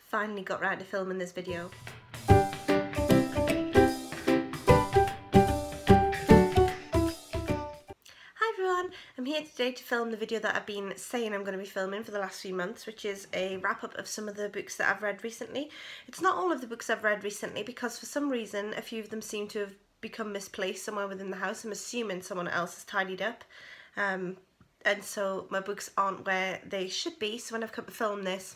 finally got round to filming this video. Hi everyone, I'm here today to film the video that I've been saying I'm going to be filming for the last few months, which is a wrap up of some of the books that I've read recently. It's not all of the books I've read recently because for some reason a few of them seem to have become misplaced somewhere within the house. I'm assuming someone else has tidied up. And so my books aren't where they should be, so when I've come to film this,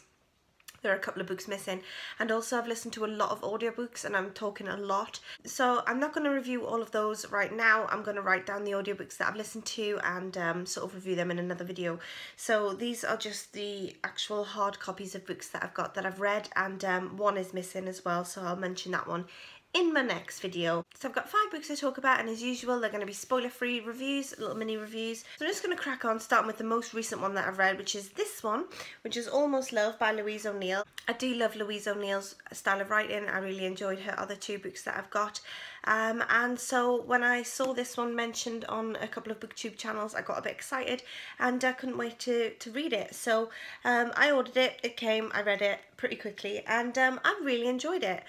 there are a couple of books missing. And also I've listened to a lot of audiobooks and I'm talking a lot. So I'm not going to review all of those right now. I'm going to write down the audiobooks that I've listened to and sort of review them in another video. So these are just the actual hard copies of books that I've got that I've read, and one is missing as well, so I'll mention that one in my next video. So I've got 5 books to talk about, and as usual they're going to be spoiler-free reviews, little mini reviews. So I'm just going to crack on, starting with the most recent one that I've read, which is this one, which is Almost Love by Louise O'Neill. I do love Louise O'Neill's style of writing. I really enjoyed her other 2 books that I've got. And so when I saw this one mentioned on a couple of booktube channels, I got a bit excited and I couldn't wait to read it. So I ordered it, it came, I read it pretty quickly, and I really enjoyed it.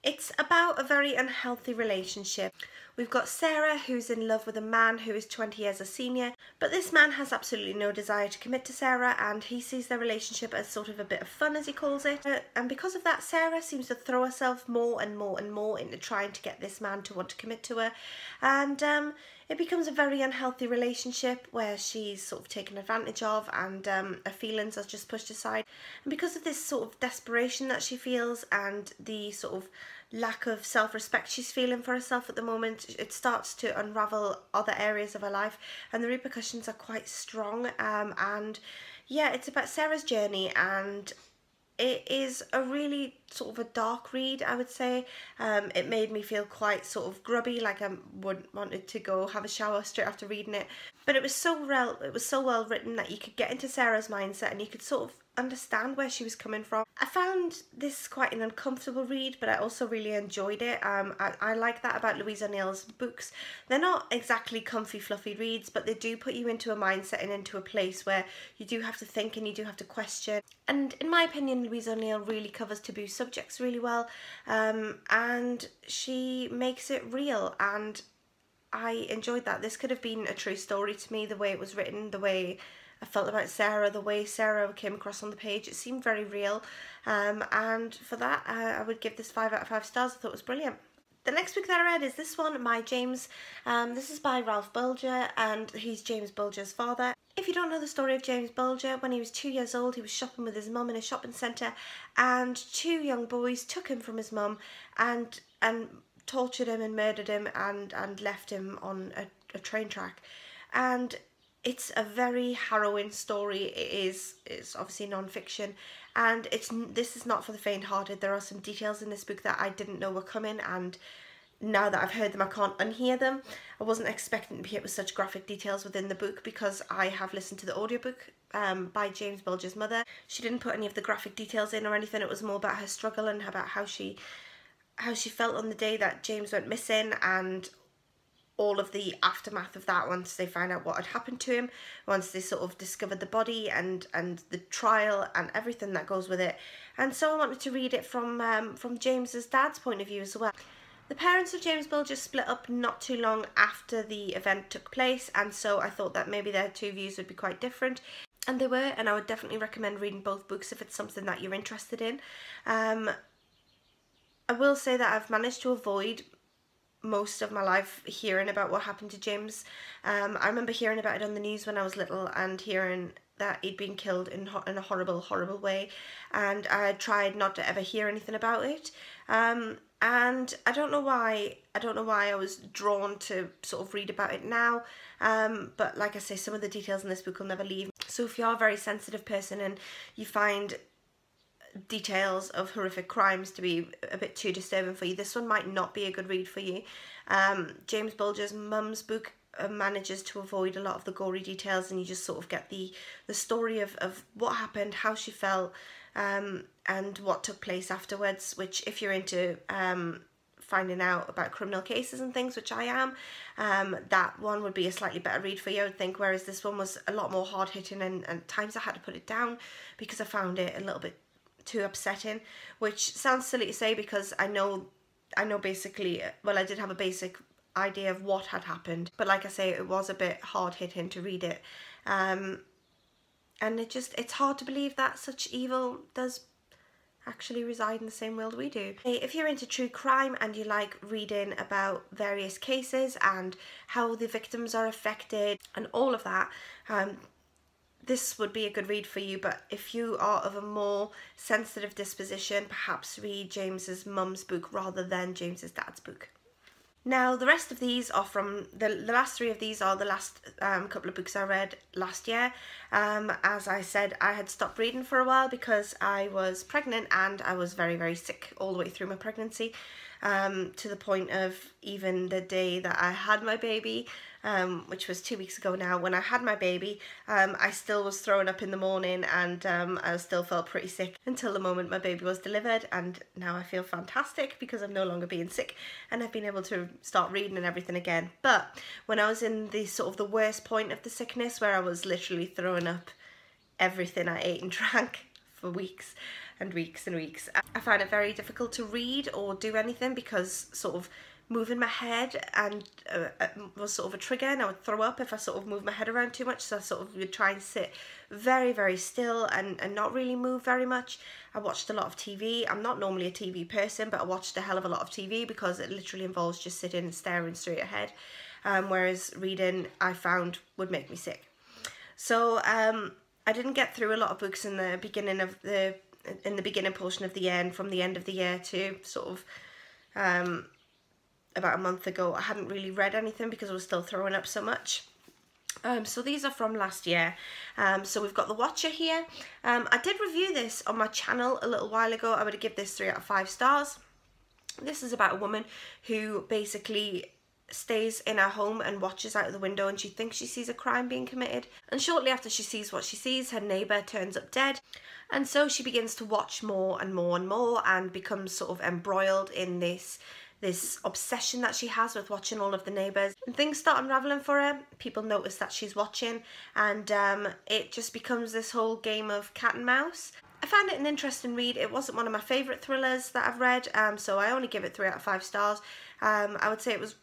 It's about a very unhealthy relationship. We've got Sarah, who's in love with a man who is 20 years her senior, but this man has absolutely no desire to commit to Sarah, and he sees their relationship as sort of a bit of fun, as he calls it. And because of that, Sarah seems to throw herself more and more and more into trying to get this man to want to commit to her, and it becomes a very unhealthy relationship where she's sort of taken advantage of, and her feelings are just pushed aside. And because of this sort of desperation that she feels and the sort of lack of self-respect she's feeling for herself at the moment, it starts to unravel other areas of her life, and the repercussions are quite strong. And yeah, it's about Sarah's journey, and it is a really sort of a dark read, I would say. It made me feel quite sort of grubby, like I wanted to go have a shower straight after reading it. But it was so well written that you could get into Sarah's mindset and you could sort of understand where she was coming from. I found this quite an uncomfortable read, but I also really enjoyed it. I like that about Louise O'Neill's books. They're not exactly comfy, fluffy reads, but they do put you into a mindset and into a place where you do have to think and you do have to question. And in my opinion, Louise O'Neill really covers taboo subjects really well, and she makes it real, and I enjoyed that. This could have been a true story to me, the way it was written, the way I felt about Sarah, the way Sarah came across on the page. It seemed very real, and for that I would give this 5 out of 5 stars. I thought it was brilliant. The next book that I read is this one, My James. This is by Ralph Bulger, and he's James Bulger's father. If you don't know the story of James Bulger, when he was 2 years old, he was shopping with his mum in a shopping centre, and 2 young boys took him from his mum and tortured him and murdered him and left him on a train track. And it's a very harrowing story. It's obviously non-fiction, and this is not for the faint-hearted. There are some details in this book that I didn't know were coming, and now that I've heard them, I can't unhear them. I wasn't expecting to hear with such graphic details within the book because I have listened to the audiobook by James Bulger's mother. She didn't put any of the graphic details in or anything. It was more about her struggle and about how she felt on the day that James went missing, and all of the aftermath of that once they found out what had happened to him, once they sort of discovered the body and the trial and everything that goes with it. And so I wanted to read it from James's dad's point of view as well. The parents of James Bulger split up not too long after the event took place, and so I thought that maybe their 2 views would be quite different. And they were, and I would definitely recommend reading both books if it's something that you're interested in. I will say that I've managed to avoid most of my life hearing about what happened to James. I remember hearing about it on the news when I was little and hearing that he'd been killed in a horrible, horrible way, and I tried not to ever hear anything about it. And I don't know why I was drawn to sort of read about it now, but like I say, some of the details in this book will never leave. So if you are a very sensitive person and you find details of horrific crimes to be a bit too disturbing for you, this one might not be a good read for you. James Bulger's mum's book manages to avoid a lot of the gory details, and you just sort of get the story of what happened, how she felt, and what took place afterwards, which if you're into finding out about criminal cases and things, which I am, that one would be a slightly better read for you, I would think, whereas this one was a lot more hard-hitting, and at times I had to put it down because I found it a little bit too upsetting, which sounds silly to say because I know basically, well, I did have a basic idea of what had happened, but like I say, it was a bit hard hitting to read it, and it's hard to believe that such evil does actually reside in the same world we do. If you're into true crime and you like reading about various cases and how the victims are affected and all of that, this would be a good read for you. But if you are of a more sensitive disposition, perhaps read James's mum's book rather than James's dad's book. Now, the rest of these are from, the last three of these are the last couple of books I read last year. As I said, I had stopped reading for a while because I was pregnant and I was very, very sick all the way through my pregnancy, to the point of even the day that I had my baby, which was 2 weeks ago now. When I had my baby, I still was throwing up in the morning, and I still felt pretty sick until the moment my baby was delivered, and now I feel fantastic because I'm no longer being sick and I've been able to start reading and everything again. But when I was in the sort of the worst point of the sickness, where I was literally throwing up everything I ate and drank for weeks and weeks and weeks, I found it very difficult to read or do anything because sort of moving my head and was sort of a trigger, and I would throw up if I sort of moved my head around too much. So I sort of would try and sit very, very still and not really move very much. I watched a lot of TV. I'm not normally a TV person, but I watched a hell of a lot of TV because it literally involves just sitting and staring straight ahead, whereas reading I found would make me sick. So I didn't get through a lot of books in the beginning of the beginning portion of the year, and from the end of the year to sort of about a month ago, I hadn't really read anything because I was still throwing up so much. So these are from last year. So we've got The Watcher here. I did review this on my channel a little while ago. I would give this 3 out of 5 stars. This is about a woman who basically stays in her home and watches out of the window, and she thinks she sees a crime being committed, and shortly after she sees what she sees, her neighbour turns up dead, and so she begins to watch more and more and more and becomes sort of embroiled in this obsession that she has with watching all of the neighbours, and things start unravelling for her. People notice that she's watching, and it just becomes this whole game of cat and mouse. I found it an interesting read. It wasn't one of my favourite thrillers that I've read, so I only give it 3 out of 5 stars. I would say it was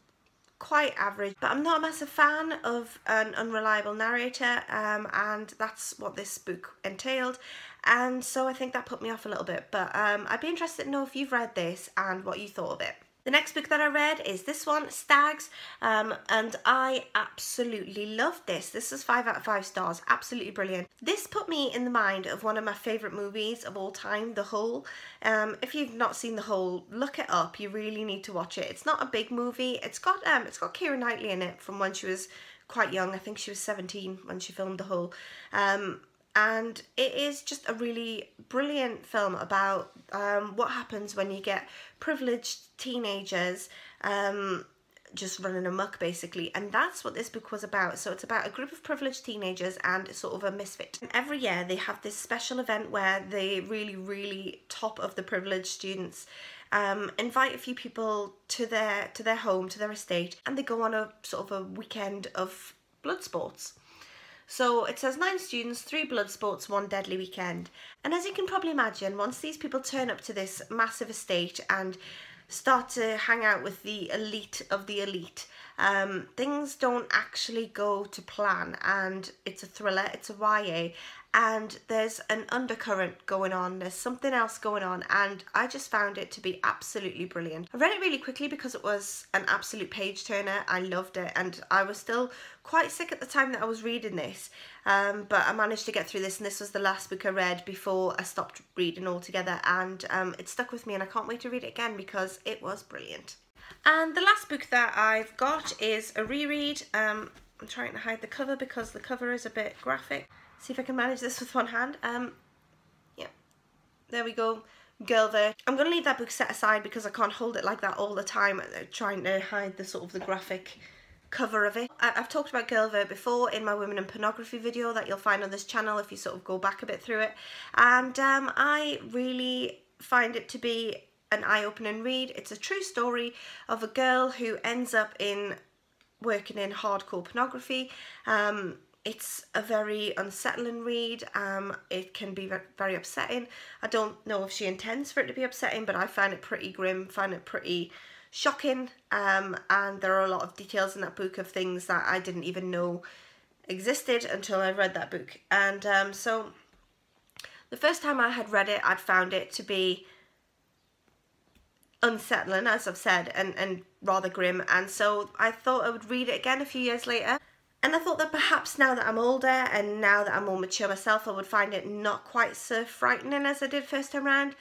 quite average, but I'm not a massive fan of an unreliable narrator, and that's what this book entailed, and so I think that put me off a little bit. But I'd be interested to know if you've read this and what you thought of it. The next book that I read is this one, Stags, and I absolutely loved this. This is 5 out of 5 stars, absolutely brilliant. This put me in the mind of one of my favourite movies of all time, The Hole. If you've not seen The Hole, look it up. You really need to watch it. It's not a big movie. It's got Keira Knightley in it from when she was quite young. I think she was 17 when she filmed The Hole. And it is just a really brilliant film about what happens when you get privileged teenagers just running amok, basically, and that's what this book was about. So it's about a group of privileged teenagers and sort of a misfit. And every year they have this special event where the really, really top of the privileged students invite a few people to their home, to their estate, and they go on a sort of a weekend of blood sports. So it says 9 students, 3 blood sports, 1 deadly weekend. And as you can probably imagine, once these people turn up to this massive estate and start to hang out with the elite of the elite, things don't actually go to plan, and it's a thriller, it's a YA, and there's an undercurrent going on, there's something else going on, and I just found it to be absolutely brilliant. I read it really quickly because it was an absolute page turner. I loved it, and I was still quite sick at the time that I was reading this, but I managed to get through this, and this was the last book I read before I stopped reading altogether, and it stuck with me, and I can't wait to read it again because it was brilliant. And the last book that I've got is a reread. I'm trying to hide the cover because the cover is a bit graphic. See if I can manage this with one hand. Yeah, there we go. Girlvert. I'm going to leave that book set aside because I can't hold it like that all the time, trying to hide the sort of the graphic cover of it. I've talked about Girlvert before in my women and pornography video that you'll find on this channel if you sort of go back a bit through it, and I really find it to be an eye-opening read. It's a true story of a girl who ends up working in hardcore pornography, It's a very unsettling read. It can be very upsetting. I don't know if she intends for it to be upsetting, but I find it pretty grim, find it pretty shocking, and there are a lot of details in that book of things that I didn't even know existed until I read that book. And so the first time I had read it, I'd found it to be unsettling, as I've said, and rather grim, and so I thought I would read it again a few years later. And I thought that perhaps now that I'm older and now that I'm more mature myself, I would find it not quite so frightening as I did first time round.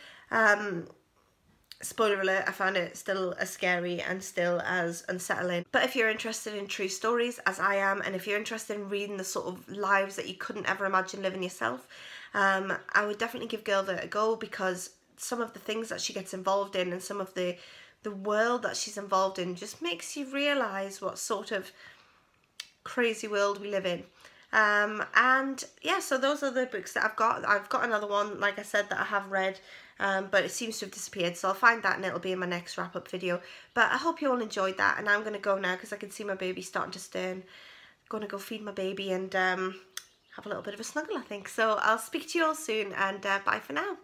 Spoiler alert, I found it still as scary and still as unsettling. But if you're interested in true stories, as I am, and if you're interested in reading the sort of lives that you couldn't ever imagine living yourself, I would definitely give Girl That a go, because some of the things that she gets involved in and some of the world that she's involved in just makes you realise what sort of crazy world we live in. And yeah, so those are the books that I've got. I've got another one, like I said, that I have read, but it seems to have disappeared, so I'll find that and it'll be in my next wrap up video. But I hope you all enjoyed that, and I'm going to go now because I can see my baby starting to stir. I'm going to go feed my baby and have a little bit of a snuggle, I think. So I'll speak to you all soon, and bye for now.